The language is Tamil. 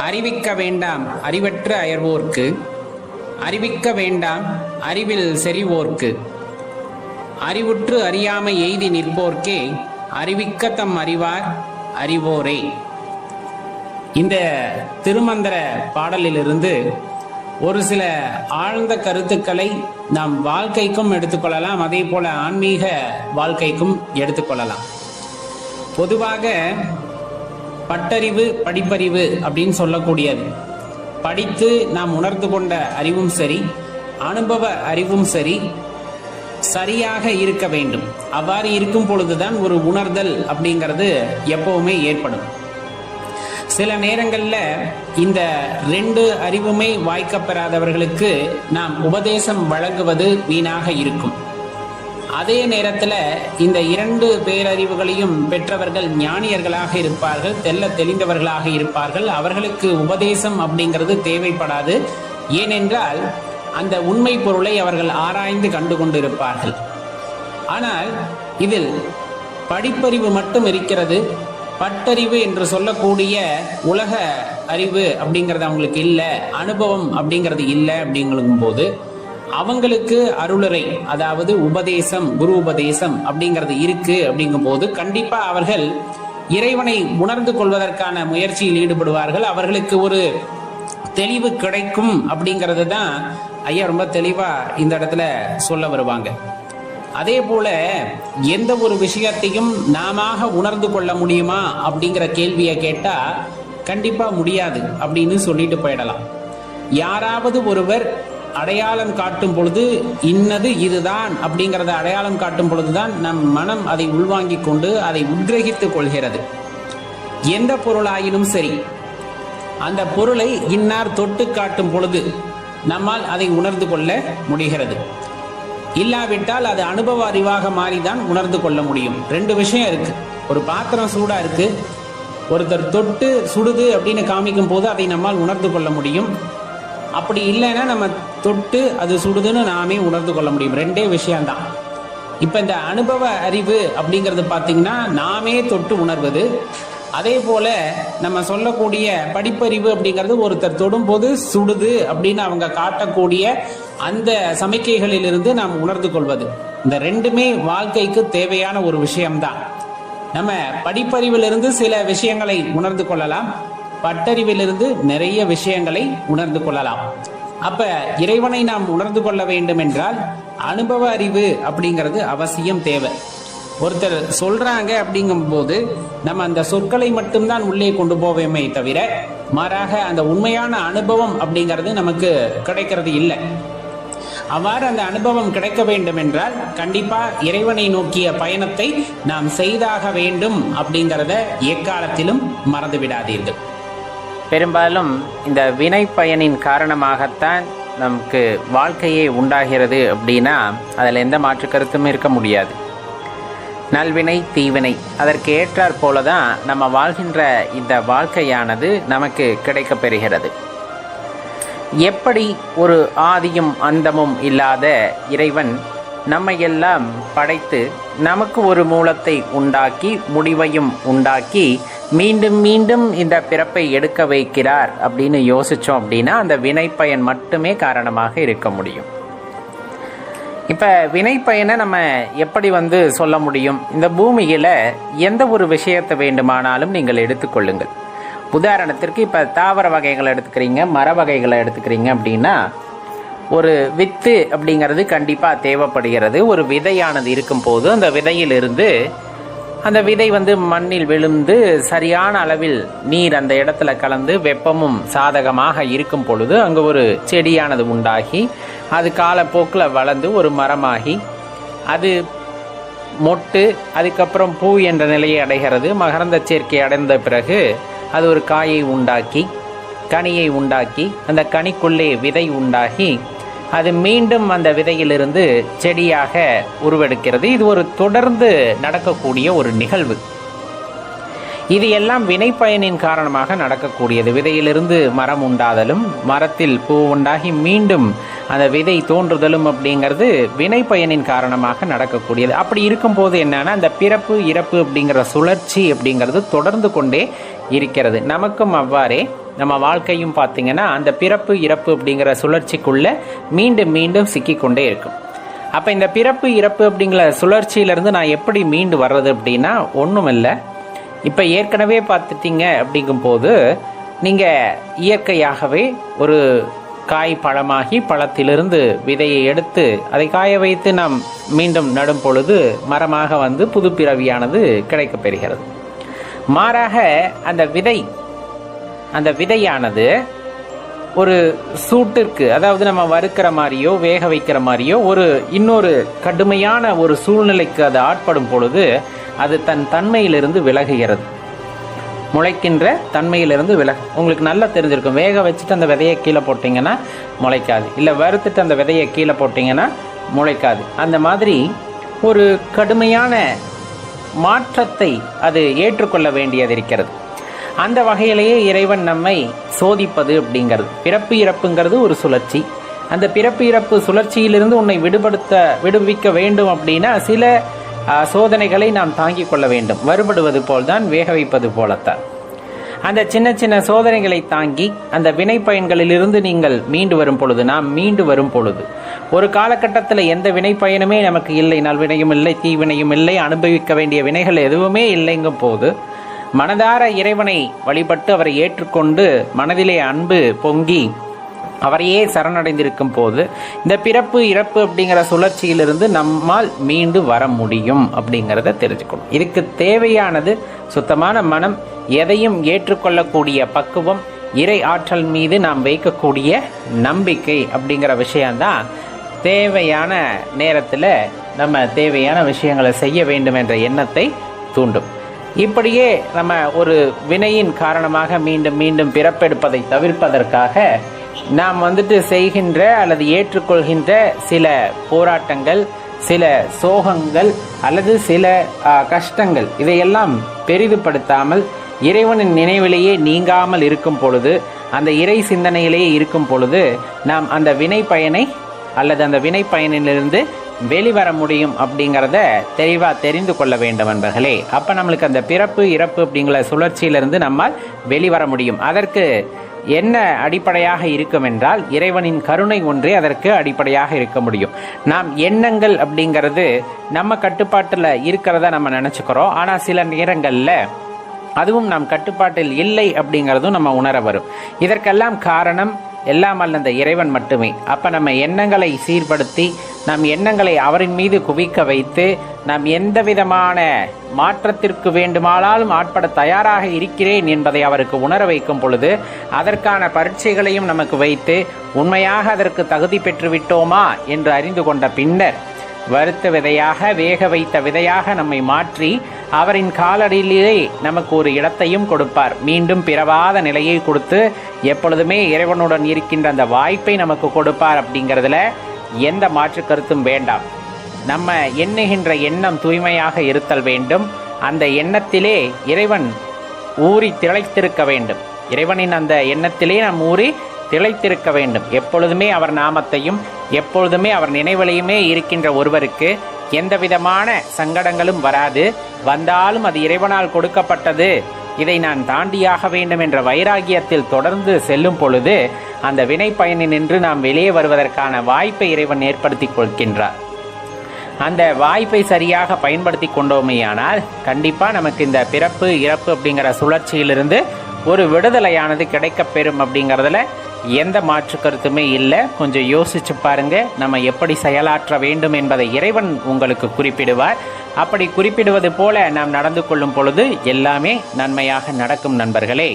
அறிவிக்க வேண்டாம் அறிவற்ற அயர்வோர்க்கு, அறிவிக்க வேண்டாம் அறிவில் செறிவோர்க்கு, அறிவுற்று அறியாமை எய்தி நிற்போர்க்கே அறிவிக்க தம் அறிவார் அறிவோரே. இந்த திருமந்திர பாடலிலிருந்து ஒரு சில ஆழ்ந்த கருத்துக்களை நாம் வாழ்க்கைக்கும் எடுத்துக்கொள்ளலாம், அதே போல ஆன்மீக வாழ்க்கைக்கும் எடுத்துக்கொள்ளலாம். பொதுவாக பட்டறிவு படிப்பறிவு அப்படின்னு சொல்லக்கூடியது, படித்து நாம் உணர்ந்து கொண்ட அறிவும் சரி, அனுபவ அறிவும் சரி, சரியாக இருக்க வேண்டும். அவ்வாறு இருக்கும் பொழுதுதான் ஒரு உணர்தல் அப்படிங்கிறது எப்பவுமே ஏற்படும். சில நேரங்களில் இந்த ரெண்டு அறிவுமே வாய்க்கப்பெறாதவர்களுக்கு நாம் உபதேசம் வழங்குவது வீணாக இருக்கும். அதே நேரத்தில் இந்த இரண்டு பேரறிவுகளையும் பெற்றவர்கள் ஞானியர்களாக இருப்பார்கள், தெல்ல தெளிந்தவர்களாக இருப்பார்கள். அவர்களுக்கு உபதேசம் அப்படிங்கிறது தேவைப்படாது. ஏனென்றால் அந்த உண்மை பொருளை அவர்கள் ஆராய்ந்து கண்டு கொண்டிருப்பார்கள். ஆனால் இதில் படிப்பறிவு மட்டும் இருக்கிறது, பட்டறிவு என்று சொல்லக்கூடிய உலக அறிவு அப்படிங்கிறது அவங்களுக்கு இல்லை, அனுபவம் அப்படிங்கிறது இல்லை. அப்படிங்கும் போது அவங்களுக்கு அருளுரை, அதாவது உபதேசம், குரு உபதேசம் அப்படிங்கிறது இருக்கு. அப்படிங்கும் போது கண்டிப்பா அவர்கள் இறைவனை உணர்ந்து கொள்வதற்கான முயற்சியில் ஈடுபடுவார்கள். அவர்களுக்கு ஒரு தெளிவு கிடைக்கும். அப்படிங்கிறது தான் ஐயா ரொம்ப தெளிவா இந்த இடத்துல சொல்ல வருவாங்க. அதே போல எந்த ஒரு விஷயத்தையும் நாம உணர்ந்து கொள்ள முடியுமா அப்படிங்கிற கேள்வியை கேட்டா கண்டிப்பா முடியாது அப்படின்னு சொல்லிட்டு போயிடலாம். யாராவது ஒருவர் அடையாளம் காட்டும் பொழுது இன்னது இதுதான் அப்படிங்கிறத அடையாளம் காட்டும் பொழுதுதான் நம் மனம் அதை உள்வாங்கி கொண்டு அதை உட்கிரகித்துக் கொள்கிறது. எந்த பொருளாயினும் சரி, அந்த பொருளை இன்னார் தொட்டு காட்டும் பொழுது நம்மால் அதை உணர்ந்து கொள்ள முடிகிறது. இல்லாவிட்டால் அது அனுபவ அறிவாக மாறிதான் உணர்ந்து கொள்ள முடியும். ரெண்டு விஷயம் இருக்கு. ஒரு பாத்திரம் சூடா இருக்கு, ஒருத்தர் தொட்டு சுடுது அப்படின்னு காமிக்கும் போது அதை நம்மால் உணர்ந்து கொள்ள முடியும். அப்படி இல்லைன்னா நம்ம தொட்டு அது சுடுதுன்னு நாமே உணர்ந்து கொள்ள முடியும். ரெண்டே விஷயம்தான். இப்ப இந்த அனுபவ அறிவு அப்படிங்கிறது பார்த்தீங்கன்னா நாமே தொட்டு உணர்வது. அதே போல நம்ம சொல்லக்கூடிய படிப்பறிவு அப்படிங்கிறது ஒருத்தர் தொடும் போது சுடுது அப்படின்னு அவங்க காட்டக்கூடிய அந்த சமிக்கைகளிலிருந்து நாம் உணர்ந்து கொள்வது. இந்த ரெண்டுமே வாழ்க்கைக்கு தேவையான ஒரு விஷயம்தான். நம்ம படிப்பறிவிலிருந்து சில விஷயங்களை உணர்ந்து கொள்ளலாம், பட்டறிவிலிருந்து நிறைய விஷயங்களை உணர்ந்து கொள்ளலாம். அப்ப இறைவனை நாம் உணர்ந்து கொள்ள வேண்டும் என்றால் அனுபவ அறிவு அப்படிங்கிறது அவசியம் தேவை. ஒருத்தர் சொல்றாங்க அப்படிங்கும் போது நம்ம அந்த சொற்களை மட்டும்தான் உள்ளே கொண்டு போவோமே தவிர மாறாக அந்த உண்மையான அனுபவம் அப்படிங்கிறது நமக்கு கிடைக்கிறது இல்லை. அவ்வாறு அந்த அனுபவம் கிடைக்க வேண்டும் என்றால் கண்டிப்பா இறைவனை நோக்கிய பயணத்தை நாம் செய்தாக வேண்டும் அப்படிங்கிறத எக்காலத்திலும் மறந்து விடாதீர்கள். பெரும்பாலும் இந்த வினை பயனின் காரணமாகத்தான் நமக்கு வாழ்க்கையே உண்டாகிறது அப்படின்னா அதில் எந்த மாற்று கருத்தும் இருக்க முடியாது. நல்வினை தீவினை அதற்கு ஏற்றாற் போலதான் நம்ம வாழ்கின்ற இந்த வாழ்க்கையானது நமக்கு கிடைக்கப் பெறுகிறது. எப்படி ஒரு ஆதியும் அந்தமும் இல்லாத இறைவன் நம்மையெல்லாம் படைத்து நமக்கு ஒரு மூலத்தை உண்டாக்கி முடிவையும் உண்டாக்கி மீண்டும் மீண்டும் இந்த பிறப்பை எடுக்க வைக்கிறார் அப்படின்னு யோசிச்சோம் அப்படின்னா அந்த வினைப்பயன் மட்டுமே காரணமாக இருக்க முடியும். இப்போ வினைப்பயனை நம்ம எப்படி சொல்ல முடியும்? இந்த பூமியில் எந்த ஒரு விஷயத்தை வேண்டுமானாலும் நீங்கள் எடுத்துக்கொள்ளுங்கள். உதாரணத்திற்கு இப்போ தாவர வகைகளை எடுத்துக்கிறீங்க, மர வகைகளை எடுத்துக்கிறீங்க அப்படின்னா ஒரு வித்து அப்படிங்கிறது கண்டிப்பாக தேவைப்படுகிறது. ஒரு விதையானது இருக்கும்போது அந்த விதையிலிருந்து அந்த விதை மண்ணில் விழுந்து சரியான அளவில் நீர் அந்த இடத்துல கலந்து வெப்பமும் சாதகமாக இருக்கும் பொழுது அங்கே ஒரு செடியானது உண்டாகி அது காலப்போக்கில் வளர்ந்து ஒரு மரமாகி அது மொட்டு அதுக்கப்புறம் பூ என்ற நிலையை அடைகிறது. மகரந்த சேர்க்கை அடைந்த பிறகு அது ஒரு காயை உண்டாக்கி கனியை உண்டாக்கி அந்த கனிக்குள்ளே விதை உண்டாகி அது மீண்டும் அந்த விதையிலிருந்து செடியாக உருவெடுக்கிறது. இது ஒரு தொடர்ந்து நடக்கக்கூடிய ஒரு நிகழ்வு. இது எல்லாம் வினைப்பயனின் காரணமாக நடக்கக்கூடியது. விதையிலிருந்து மரம் உண்டாதலும் மரத்தில் பூ உண்டாகி மீண்டும் அந்த விதை தோன்றுதலும் அப்படிங்கிறது வினைப்பயனின் காரணமாக நடக்கக்கூடியது. அப்படி இருக்கும்போது என்னன்னா அந்த பிறப்பு இறப்பு அப்படிங்கிற சுழற்சி அப்படிங்கிறது தொடர்ந்து கொண்டே இருக்கிறது. நமக்கும் அவ்வாறே நம்ம வாழ்க்கையும் பார்த்திங்கன்னா அந்த பிறப்பு இறப்பு அப்படிங்கிற சுழற்சிக்குள்ளே மீண்டும் மீண்டும் சிக்கிக்கொண்டே இருக்கும். அப்போ இந்த பிறப்பு இறப்பு அப்படிங்கிற சுழற்சியிலேருந்து நான் எப்படி மீண்டு வர்றது அப்படின்னா ஒன்றும் இல்லை. இப்போ ஏற்கனவே பார்த்துட்டீங்க அப்படிங்கும்போது நீங்கள் இயற்கையாகவே ஒரு காய் பழமாகி பழத்திலிருந்து விதையை எடுத்து அதை காய வைத்து நாம் மீண்டும் நடும் பொழுது மரமாக வந்து புது பிறவியானது கிடைக்கப் பெறுகிறது. மாறாக அந்த விதையானது ஒரு சூட்டிற்கு, அதாவது நம்ம வறுக்கிற மாதிரியோ வேக வைக்கிற மாதிரியோ இன்னொரு கடுமையான ஒரு சூழ்நிலைக்கு அது ஆட்படும் பொழுது அது தன் தன்மையிலிருந்து விலகுகிறது. முளைக்கின்ற தன்மையிலிருந்து உங்களுக்கு நல்லா தெரிஞ்சிருக்கும். வேக வச்சுட்டு அந்த விதையை கீழே போட்டிங்கன்னா முளைக்காது, இல்லை வறுத்துட்டு அந்த விதையை கீழே போட்டிங்கன்னா முளைக்காது. அந்த மாதிரி ஒரு கடுமையான மாற்றத்தை அது ஏற்றுக்கொள்ள வேண்டியது இருக்கிறது. அந்த வகையிலேயே இறைவன் நம்மை சோதிப்பது அப்படிங்கிறது. பிறப்பு இறப்புங்கிறது ஒரு சுழற்சி. அந்த பிறப்பு இறப்பு சுழற்சியிலிருந்து உன்னை விடுவிக்க வேண்டும் அப்படின்னா சில சோதனைகளை நாம் தாங்கிக் கொள்ள வேண்டும். வருபடுவது போல்தான் வேக வைப்பது போலத்தான். அந்த சின்ன சின்ன சோதனைகளை தாங்கி அந்த வினை பயன்களிலிருந்து நீங்கள் நாம் மீண்டு வரும் பொழுது ஒரு காலகட்டத்தில் எந்த வினை பயனுமே நமக்கு இல்லை, நல்வினையும் இல்லை, தீவினையும் இல்லை, அனுபவிக்க வேண்டிய வினைகள் எதுவுமே இல்லைங்கும் போது மனதார இறைவனை வழிபட்டு அவரை ஏற்றுக்கொண்டு மனதிலே அன்பு பொங்கி அவரையே சரணடைந்திருக்கும் போது இந்த பிறப்பு இறப்பு அப்படிங்கிற சுழற்சியிலிருந்து நம்மால் மீண்டு வர முடியும் அப்படிங்கிறத தெரிஞ்சுக்கணும். இதுக்கு தேவையானது சுத்தமான மனம், எதையும் ஏற்றுக்கொள்ளக்கூடிய பக்குவம், இறை ஆற்றல் மீது நாம் வைக்கக்கூடிய நம்பிக்கை அப்படிங்கிற விஷயம்தான் தேவையான நேரத்தில் நம்ம தேவையான விஷயங்களை செய்ய வேண்டும் என்ற எண்ணத்தை தூண்டும். இப்படியே நம்ம ஒரு வினையின் காரணமாக மீண்டும் மீண்டும் பிறப்பெடுப்பதை தவிர்ப்பதற்காக நாம் செய்கின்ற அல்லது ஏற்றுக்கொள்கின்ற சில போராட்டங்கள், சில சோகங்கள் அல்லது சில கஷ்டங்கள் இதையெல்லாம் பெரிதுபடுத்தாமல் இறைவனின் நினைவிலேயே நீங்காமல் இருக்கும் பொழுது, அந்த இறை சிந்தனையிலேயே இருக்கும் பொழுது நாம் அந்த வினை பயனை அல்லது அந்த வினை பயனிலிருந்து வெளிவர முடியும் அப்படிங்கிறத தெளிவாக தெரிந்து கொள்ள வேண்டும் நண்பர்களே. அப்போ நம்மளுக்கு அந்த பிறப்பு இறப்பு அப்படிங்கிற சுழற்சியிலிருந்து நம்மால் வெளிவர முடியும். அதற்கு என்ன அடிப்படையாக இருக்கும் என்றால் இறைவனின் கருணை ஒன்றே அதற்கு அடிப்படையாக இருக்க முடியும். நாம் எண்ணங்கள் அப்படிங்கிறது நம்ம கட்டுப்பாட்டில் இருக்கிறதா நம்ம நினச்சிக்கிறோம். ஆனால் சில நேரங்களில் அதுவும் நம் கட்டுப்பாட்டில் இல்லை அப்படிங்கிறதும் நம்ம உணர வரும். இதற்கெல்லாம் காரணம் எல்லாம் அல்ல அந்த இறைவன் மட்டுமே. அப்போ நம்ம எண்ணங்களை சீர்படுத்தி நம் எண்ணங்களை அவரின் மீது குவிக்க வைத்து நாம் எந்த விதமான மாற்றத்திற்கு வேண்டுமானாலும் ஆட்பட தயாராக இருக்கிறேன் என்பதை அவருக்கு உணர வைக்கும் பொழுது அதற்கான பரீட்சைகளையும் நமக்கு வைத்து உண்மையாக அதற்கு தகுதி பெற்று விட்டோமா என்று அறிந்து கொண்ட பின்னர் வறுத்த விதையாக வேக வைத்த விதையாக நம்மை மாற்றி அவரின் காலடியிலே நமக்கு ஒரு இடத்தையும் கொடுப்பார். மீண்டும் பிறவாத நிலையை கொடுத்து எப்பொழுதுமே இறைவனுடன் இருக்கின்ற அந்த வாய்ப்பை நமக்கு கொடுப்பார். அப்படிங்கிறதுல எந்த மாற்று கருத்தும் வேண்டாம். நம்ம எண்ணுகின்ற எண்ணம் தூய்மையாக இருத்தல் வேண்டும். அந்த எண்ணத்திலே இறைவன் ஊறி திளைத்திருக்க வேண்டும். இறைவனின் அந்த எண்ணத்திலே நாம் ஊறி திளைத்திருக்க வேண்டும். எப்பொழுதுமே அவர் நாமத்தையும் எப்பொழுதுமே அவர் நினைவிலையுமே இருக்கின்ற ஒருவருக்கு எந்த விதமான சங்கடங்களும் வராது. வந்தாலும் அது இறைவனால் கொடுக்கப்பட்டது, இதை நான் தாண்டியாக வேண்டும் என்ற வைராகியத்தில் தொடர்ந்து செல்லும் பொழுது அந்த வினை பயனினின்று நாம் வெளியே வருவதற்கான வாய்ப்பை இறைவன் ஏற்படுத்தி கொள்கின்றார். அந்த வாய்ப்பை சரியாக பயன்படுத்தி கொண்டோமேயானால் கண்டிப்பாக நமக்கு இந்த பிறப்பு இறப்பு அப்படிங்கிற சுழற்சியிலிருந்து ஒரு விடுதலையானது கிடைக்கப்பெறும். அப்படிங்கிறதுல எந்த மாற்று கருத்துமே இல்லை. கொஞ்சம் யோசிச்சு பாருங்க, நம்ம எப்படி செயலாற்ற வேண்டும் என்பதை இறைவன் உங்களுக்கு குறிப்பிடுவார். அப்படி குறிப்பிடுவது போல நாம் நடந்து கொள்ளும் பொழுது எல்லாமே நன்மையாக நடக்கும் நண்பர்களே.